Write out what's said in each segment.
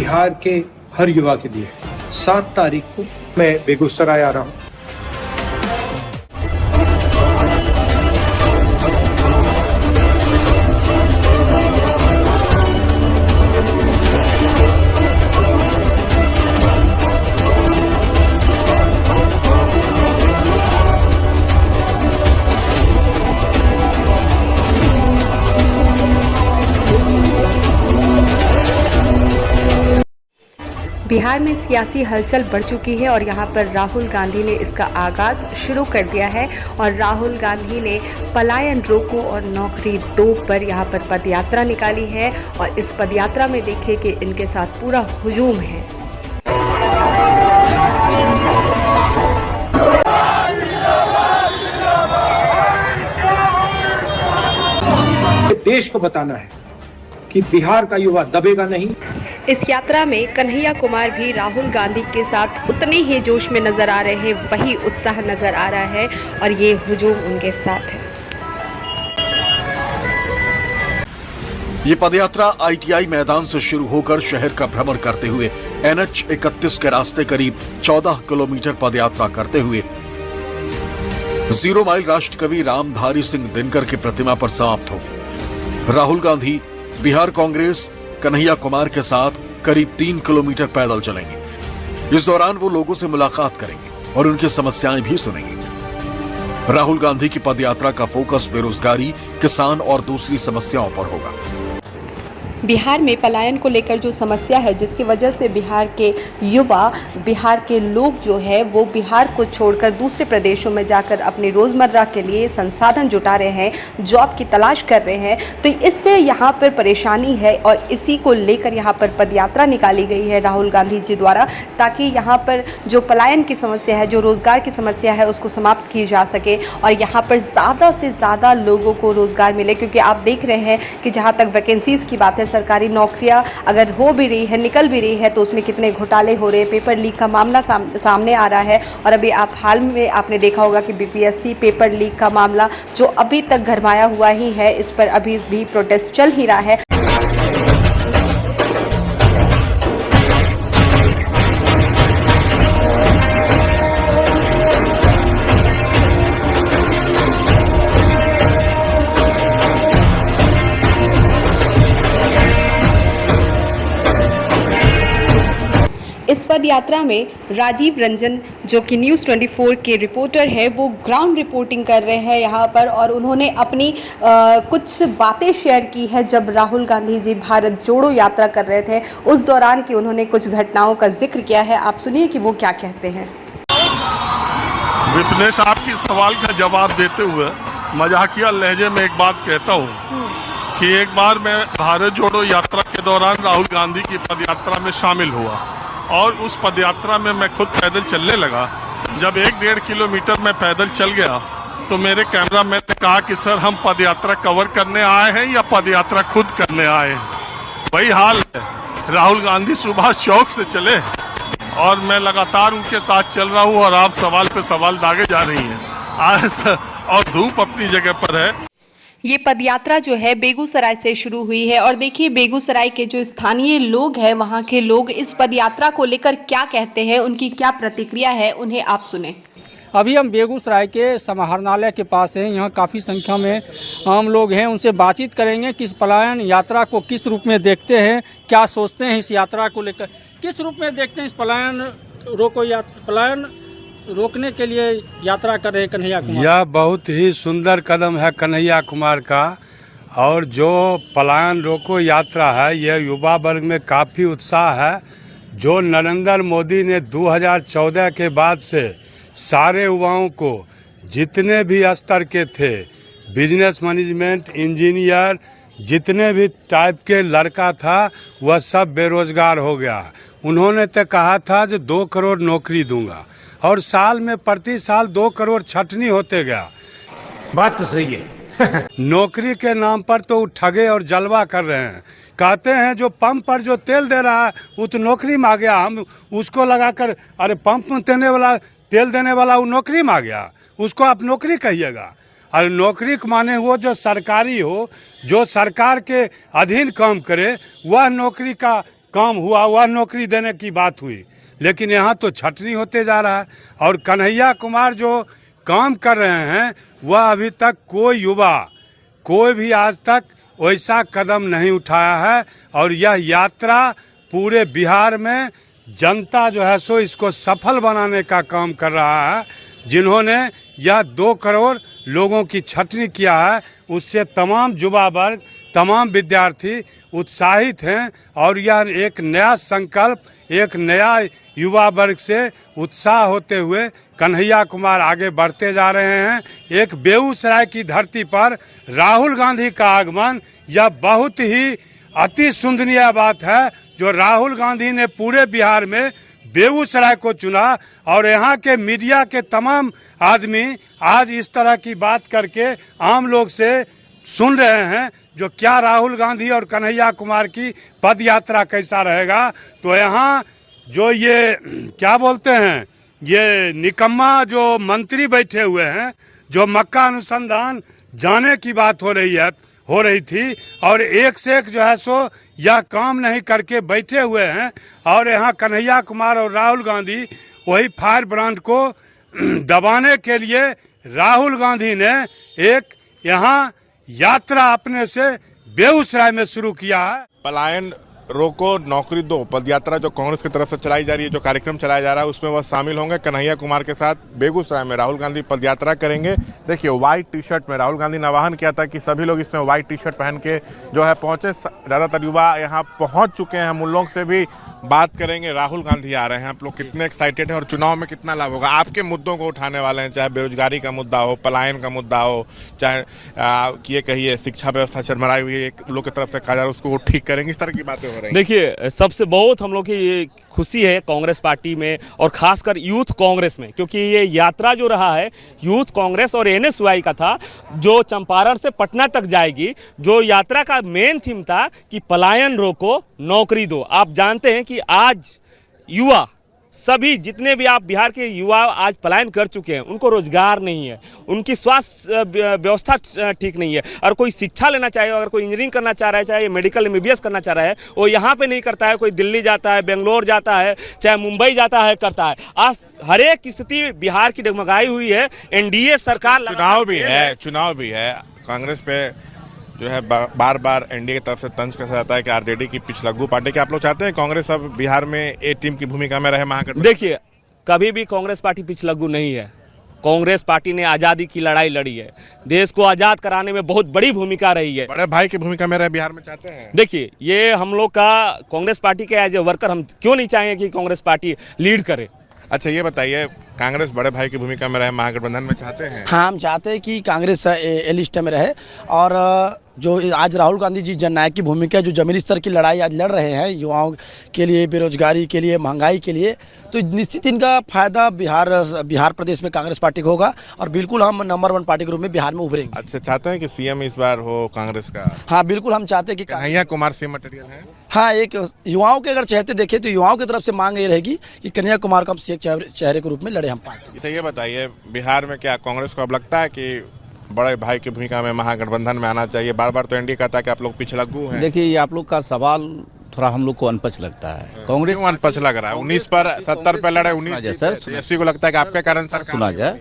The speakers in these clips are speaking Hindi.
बिहार के हर युवा के लिए 7 तारीख को मैं बेगूसराय आ रहा हूँ। बिहार में सियासी हलचल बढ़ चुकी है और यहाँ पर राहुल गांधी ने इसका आगाज शुरू कर दिया है और राहुल गांधी ने पलायन रोको और नौकरी दो पर यहाँ पर पदयात्रा निकाली है और इस पदयात्रा में देखिए कि इनके साथ पूरा हुजूम है। देश को बताना है कि बिहार का युवा दबेगा नहीं। इस यात्रा में कन्हैया कुमार भी राहुल गांधी के साथ उतने ही जोश में नजर आ रहे हैं, वही उत्साह नजर आ रहा है और ये हुजूम उनके साथ है। ये पदयात्रा ITI मैदान से शुरू होकर शहर का भ्रमण करते हुए NH 31 के रास्ते करीब 14 किलोमीटर पदयात्रा करते हुए 0 माइल राष्ट्रकवि रामधारी सिंह दिनकर की प्रतिमा पर समाप्त होगी। राहुल गांधी बिहार कांग्रेस कन्हैया कुमार के साथ करीब 3 किलोमीटर पैदल चलेंगे। इस दौरान वो लोगों से मुलाकात करेंगे और उनकी समस्याएं भी सुनेंगे। राहुल गांधी की पदयात्रा का फोकस बेरोजगारी, किसान और दूसरी समस्याओं पर होगा। बिहार में पलायन को लेकर जो समस्या है, जिसकी वजह से बिहार के युवा, बिहार के लोग जो है वो बिहार को छोड़कर दूसरे प्रदेशों में जाकर अपने रोज़मर्रा के लिए संसाधन जुटा रहे हैं, जॉब की तलाश कर रहे हैं, तो इससे यहाँ पर परेशानी है और इसी को लेकर यहाँ पर पदयात्रा निकाली गई है राहुल गांधी जी द्वारा, ताकि यहाँ पर जो पलायन की समस्या है, जो रोज़गार की समस्या है, उसको समाप्त की जा सके और यहाँ पर ज़्यादा से ज़्यादा लोगों को रोज़गार मिले। क्योंकि आप देख रहे हैं कि जहाँ तक वैकेंसीज़ की बात है, सरकारी नौकरियां अगर हो भी रही है, निकल भी रही है, तो उसमें कितने घोटाले हो रहे हैं। पेपर लीक का मामला सामने आ रहा है और अभी आप हाल में आपने देखा होगा कि BPSC पेपर लीक का मामला जो अभी तक गरमाया हुआ ही है, इस पर अभी भी प्रोटेस्ट चल ही रहा है। इस पद यात्रा में राजीव रंजन, जो कि न्यूज़ 24 के रिपोर्टर है, वो ग्राउंड रिपोर्टिंग कर रहे हैं यहाँ पर और उन्होंने अपनी कुछ बातें शेयर की है जब राहुल गांधी जी भारत जोड़ो यात्रा कर रहे थे, उस दौरान की उन्होंने कुछ घटनाओं का जिक्र किया है। आप सुनिए कि वो क्या कहते हैं। विपनेश, आपकी सवाल का जवाब देते हुए मजाकिया लहजे में एक बात कहता हूँ कि एक बार मैं भारत जोड़ो यात्रा के दौरान राहुल गांधी की पदयात्रा में शामिल हुआ और उस पदयात्रा में मैं खुद पैदल चलने लगा। जब 1-1.5 किलोमीटर मैं पैदल चल गया तो मेरे कैमरामैन ने कहा कि सर, हम पदयात्रा कवर करने आए हैं या पदयात्रा खुद करने आए हैं। वही हाल है। राहुल गांधी सुबह शौक से चले और मैं लगातार उनके साथ चल रहा हूँ और आप सवाल पे सवाल दागे जा रही हैं और धूप अपनी जगह पर है। ये पदयात्रा जो है बेगूसराय से शुरू हुई है और देखिए बेगूसराय के जो स्थानीय लोग हैं, वहाँ के लोग इस पदयात्रा को लेकर क्या कहते हैं, उनकी क्या प्रतिक्रिया है, उन्हें आप सुने। अभी हम बेगूसराय के समाहरणालय के पास हैं। यहाँ काफ़ी संख्या में आम लोग हैं, उनसे बातचीत करेंगे कि इस पलायन यात्रा को किस रूप में देखते हैं, क्या सोचते हैं इस यात्रा को लेकर, किस रूप में देखते हैं इस पलायन रोकने के लिए यात्रा कर रहे कन्हैया कुमार। यह बहुत ही सुंदर कदम है कन्हैया कुमार का और जो पलायन रोको यात्रा है, यह युवा वर्ग में काफ़ी उत्साह है। जो नरेंद्र मोदी ने 2014 के बाद से सारे युवाओं को, जितने भी स्तर के थे, बिजनेस मैनेजमेंट, इंजीनियर, जितने भी टाइप के लड़का था, वह सब बेरोजगार हो गया। उन्होंने तो कहा था जो 2 करोड़ नौकरी दूंगा और साल में प्रति साल 2 करोड़ छटनी होते गया। बात तो सही है। नौकरी के नाम पर तो ठगे और जलवा कर रहे हैं। कहते हैं जो पंप पर जो तेल दे रहा है वो तो नौकरी में आ गया, हम उसको लगाकर, अरे पंप में तेल देने वाला वो नौकरी में आ गया, उसको आप नौकरी कहिएगा। और नौकरी माने वो जो सरकारी हो, जो सरकार के अधीन काम करे, वह नौकरी का काम हुआ, वह नौकरी देने की बात हुई, लेकिन यहाँ तो छटनी होते जा रहा है। और कन्हैया कुमार जो काम कर रहे हैं वह अभी तक कोई युवा, कोई भी आज तक वैसा कदम नहीं उठाया है। और यह यात्रा पूरे बिहार में जनता जो है सो इसको सफल बनाने का काम कर रहा है। जिन्होंने यह 2 करोड़ लोगों की छटनी किया है, उससे तमाम युवा वर्ग, तमाम विद्यार्थी उत्साहित हैं। और यह एक नया संकल्प, एक नया युवा वर्ग से उत्साह होते हुए कन्हैया कुमार आगे बढ़ते जा रहे हैं। एक बेगूसराय की धरती पर राहुल गांधी का आगमन, यह बहुत ही अति सुंदनीय बात है जो राहुल गांधी ने पूरे बिहार में बेगूसराय को चुना। और यहाँ के मीडिया के तमाम आदमी आज इस तरह की बात करके आम लोग से सुन रहे हैं जो क्या राहुल गांधी और कन्हैया कुमार की पद यात्रा कैसा रहेगा। तो यहाँ जो ये क्या बोलते हैं, ये निकम्मा जो मंत्री बैठे हुए हैं, जो मक्का अनुसंधान जाने की बात हो रही थी, और एक से एक जो है सो यह काम नहीं करके बैठे हुए हैं। और यहाँ कन्हैया कुमार और राहुल गांधी वही फायर ब्रांड को दबाने के लिए राहुल गांधी ने एक यहाँ यात्रा अपने से बेगूसराय में शुरू किया है। पलायन रोको नौकरी दो पदयात्रा जो कांग्रेस की तरफ से चलाई जा रही है, जो कार्यक्रम चलाया जा रहा है, उसमें वह शामिल होंगे। कन्हैया कुमार के साथ बेगूसराय में राहुल गांधी पदयात्रा करेंगे। देखिए व्हाइट टी शर्ट में राहुल गांधी ने आह्वान किया था कि सभी लोग इसमें व्हाइट टी शर्ट पहन के जो है पहुंचे। ज़्यादातर युवा यहाँ पहुंच चुके हैं। हम उन लोग से भी बात करेंगे। राहुल गांधी आ रहे हैं, आप लोग कितने एक्साइटेड हैं और चुनाव में कितना लाभ होगा? आपके मुद्दों को उठाने वाले हैं, चाहे बेरोजगारी का मुद्दा हो, पलायन का मुद्दा हो, चाहे ये कहिए शिक्षा व्यवस्था चरमराई हुई है एक लोग की तरफ से कहा जा रहा है, उसको ठीक करेंगे, इस तरह की बातें हो रही हैं। देखिए सबसे बहुत हम लोग की ये खुशी है कांग्रेस पार्टी में और खासकर यूथ कांग्रेस में, क्योंकि ये यात्रा जो रहा है यूथ कांग्रेस और एनएसयूआई का था, जो चंपारण से पटना तक जाएगी। जो यात्रा का मेन थीम था कि पलायन रोको नौकरी दो। आप जानते हैं कि आज युवा सभी जितने भी आप बिहार के युवा आज पलायन कर चुके हैं, उनको रोजगार नहीं है, उनकी स्वास्थ्य व्यवस्था ठीक नहीं है। और कोई शिक्षा लेना चाहे, अगर कोई इंजीनियरिंग करना चाह रहा है, चाहे मेडिकल MBBS करना चाह रहा है, वो यहाँ पे नहीं करता है। कोई दिल्ली जाता है, बेंगलोर जाता है, चाहे मुंबई जाता है, करता है। आज हर एक स्थिति बिहार की डगमगाई हुई है। NDA सरकार चुनाव भी है कांग्रेस पे जो है बार बार NDA की तरफ से तंज कसा जाता है कि RJD की पिछलग्गू पार्टी के। आप लोग चाहते हैं कांग्रेस अब बिहार में ए टीम की भूमिका में रहे महागठबंधन? देखिए कभी भी कांग्रेस पार्टी पिछलग्गू नहीं है। कांग्रेस पार्टी ने आज़ादी की लड़ाई लड़ी है, देश को आज़ाद कराने में बहुत बड़ी भूमिका रही है। बड़े भाई की भूमिका में रहे बिहार में चाहते हैं? देखिए ये हम लोग का कांग्रेस पार्टी के एज ए वर्कर हम क्यों नहीं चाहेंगे कि कांग्रेस पार्टी लीड करे। अच्छा ये बताइए, कांग्रेस बड़े भाई की भूमिका में रहे महागठबंधन में चाहते हैं? हाँ, हम चाहते हैं कि कांग्रेस ए लिस्ट में रहे। और जो आज राहुल गांधी जी जननायक की भूमिका, जो जमीनी स्तर की लड़ाई आज लड़ रहे हैं युवाओं के लिए, बेरोजगारी के लिए, महंगाई के लिए, तो निश्चित इनका फायदा बिहार प्रदेश में कांग्रेस पार्टी को होगा। और बिल्कुल हम नंबर 1 पार्टी के रूप में बिहार में उभरेंगे। अच्छा, चाहते हैं कि CM इस बार हो कांग्रेस का? हाँ बिल्कुल, हम चाहते हैं कि कन्हैया कुमार CM मटेरियल है। हाँ, एक युवाओं के अगर चाहते देखें तो युवाओं की तरफ से मांग ये रहेगी कि कन्हैया कुमार को हम CM चेहरे के रूप में लड़े हम पार्टी। अच्छा ये बताइए, बिहार में क्या कांग्रेस को अब लगता है कि बड़े भाई की भूमिका में महागठबंधन में आना चाहिए? बार बार तो NDA कहता है कि आप लोग पिछलग्गू हैं। देखिए ये आप लोग का सवाल थोड़ा हम लोग को अनपच लगता है। कांग्रेस क्यों अनपच लग रहा है? 19 पर 70 पे लड़े, 19 सर तेजस्वी को लगता है कि आपके कारण सर सुना जाए,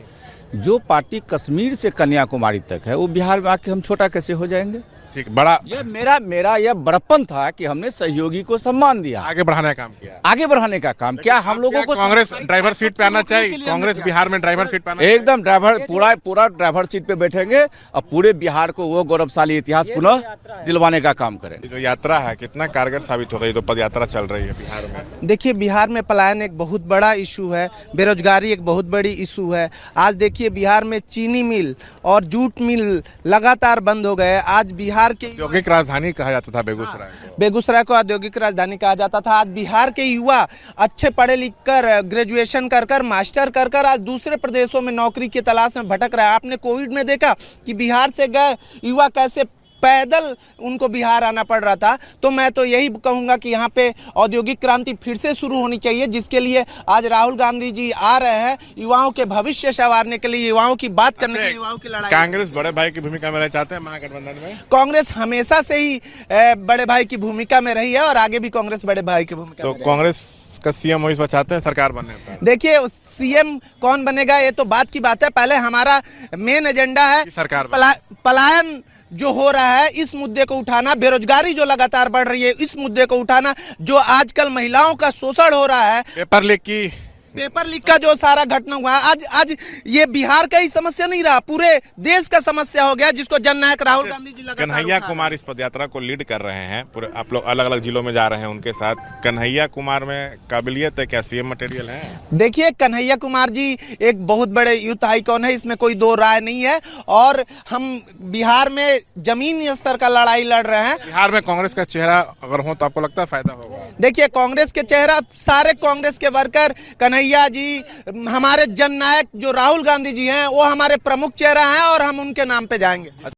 जो पार्टी कश्मीर से कन्याकुमारी तक है वो बिहार में आके हम छोटा कैसे हो जाएंगे? ठीक, बड़ा ये मेरा यह बड़प्पन था कि हमने सहयोगी को सम्मान दिया, आगे बढ़ाने का काम किया। आगे बढ़ाने का काम क्या हम लोगों को? कांग्रेस ड्राइवर सीट पे आना चाहिए। कांग्रेस बिहार में ड्राइवर सीट पे आना एकदम ड्राइवर पूरा ड्राइवर सीट पे बैठेंगे और पूरे बिहार को वो गौरवशाली इतिहास पुनः दिलवाने का काम करेंगे। जो यात्रा है कितना कारगर साबित हो गई? तो पद यात्रा चल रही है बिहार में। देखिए बिहार में पलायन एक बहुत बड़ा इशू है, बेरोजगारी एक बहुत बड़ी इशू है। आज देखिए बिहार में चीनी मिल और जूट मिल लगातार बंद हो गए। आज बिहार के औद्योगिक राजधानी कहा जाता था बेगूसराय को औद्योगिक राजधानी कहा जाता था। आज बिहार के युवा अच्छे पढ़े लिख कर, ग्रेजुएशन कर मास्टर कर आज दूसरे प्रदेशों में नौकरी की तलाश में भटक रहा है। आपने कोविड में देखा कि बिहार से गए युवा कैसे पैदल उनको बिहार आना पड़ रहा था। तो मैं तो यही कहूँगा कि यहाँ पे औद्योगिक क्रांति फिर से शुरू होनी चाहिए, जिसके लिए आज राहुल गांधी जी आ रहे हैं, युवाओं के भविष्य संवारने के लिए, युवाओं की बात करने के लिए, युवाओं की लड़ाई। कांग्रेस बड़े भाई की भूमिका में रहना चाहते हैं महागठबंधन में? कांग्रेस हमेशा से ही बड़े भाई की भूमिका में रही है और आगे भी कांग्रेस बड़े भाई की भूमिका तो में कांग्रेस का सीएम वही चाहते हैं सरकार बनने पर? देखिए सीएम कौन बनेगा ये तो बात की बात है, पहले हमारा मेन एजेंडा है सरकार पलायन जो हो रहा है इस मुद्दे को उठाना, बेरोजगारी जो लगातार बढ़ रही है इस मुद्दे को उठाना, जो आजकल महिलाओं का शोषण हो रहा है, पेपर लीक का जो सारा घटना हुआ है, आज ये बिहार का ही समस्या नहीं रहा, पूरे देश का समस्या हो गया, जिसको जननायक राहुल गांधी जी लगातार कन्हैया कुमार इस पदयात्रा को लीड कर रहे हैं, पूरे आप लोग अलग अलग जिलों में जा रहे हैं उनके साथ। कन्हैया कुमार में काबिलियत है, क्या सीएम मटेरियल है? देखिए कन्हैया कुमार जी एक बहुत बड़े यूथ आइकॉन है, इसमें कोई दो राय नहीं है, और हम बिहार में जमीनी स्तर का लड़ाई लड़ रहे हैं। बिहार में कांग्रेस का चेहरा अगर हो तो आपको लगता है फायदा होगा? देखिए कांग्रेस के चेहरा, सारे कांग्रेस के वर्कर, कन्हैया जी, हमारे जननायक जो राहुल गांधी जी हैं वो हमारे प्रमुख चेहरा हैं और हम उनके नाम पे जाएंगे।